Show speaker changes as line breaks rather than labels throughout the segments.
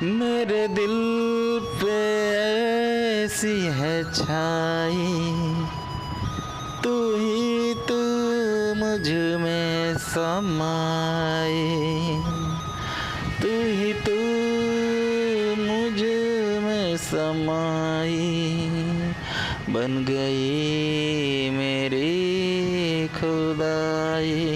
मेरे दिल पे ऐसी है छाई, तू ही तू मुझ में समाई, तू ही तू मुझ में समाई, बन गई मेरी खुदाई।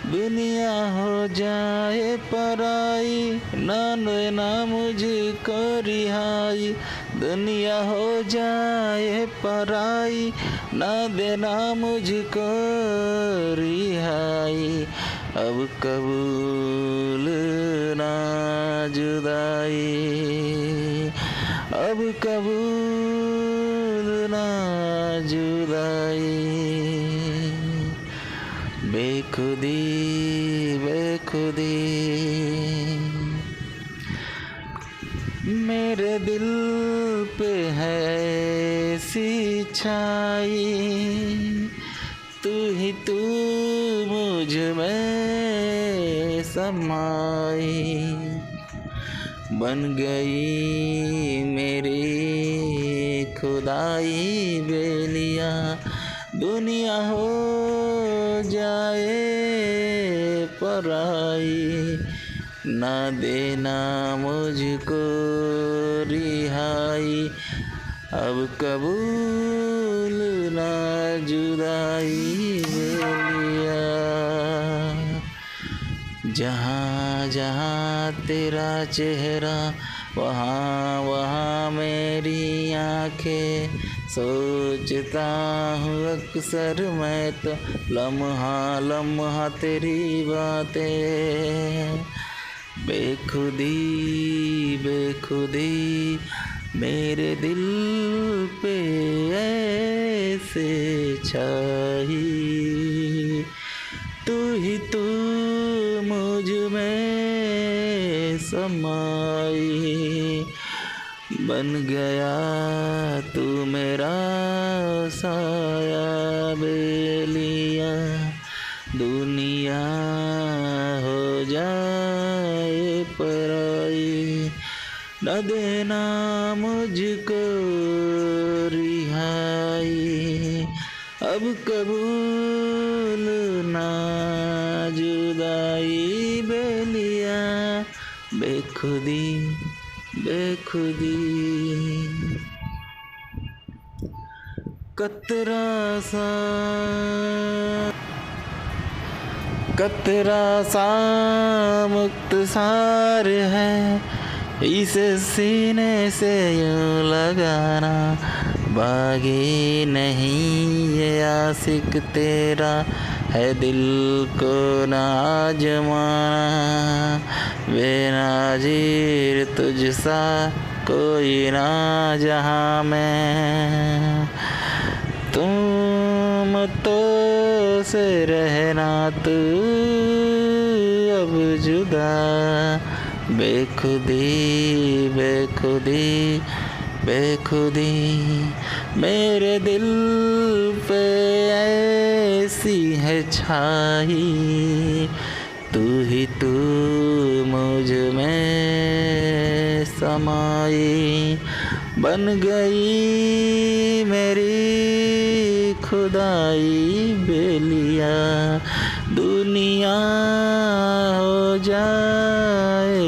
दुनिया हो जाए पराई, ना देना मुझको रिहाई। दुनिया हो जाए पराई, ना देना मुझको रिहाई। अब कबूल ना जुदाई, अब कबूल ना जुदाई। बेखुदी बेखुदी मेरे दिल पे है ऐसी छाई, तू ही तू मुझ में समाई, बन गई मेरी खुदाई बेलिया। दुनिया हो जाए पराई, ना देना मुझको रिहाई। अब कबूल ना जुदाई बेलिया। जहाँ जहाँ तेरा चेहरा, वहाँ वहाँ मेरी आँखें। सोचता हूँ अक्सर मैं तो, लम्हा लम्हा तेरी बातें। बेखुदी बेखुदी मेरे दिल पे ऐसे छाई, तू ही तू मुझ में समाई, बन गया तू मेरा साया बेलिया। दुनिया हो जाए पराई, न देना मुझको रिहाई। अब कबूल ना जुदाई बेलिया। बेखुदी बेखुदी कतरा सा मुख्तसार है, इसे सीने से यूं लगाना। बागी नहीं ये आशिक तेरा, है दिल को ना आजमाना। बेनज़ीर तुझसा कोई ना जहाँ में, तुम तो से रहना तू अब जुदा। बेखुदी बेखुदी बेखुदी मेरे दिल पे ऐसी है छाई, तू ही तू मुझ में समाई, बन गई मेरी खुदाई बेलिया। दुनिया हो जाए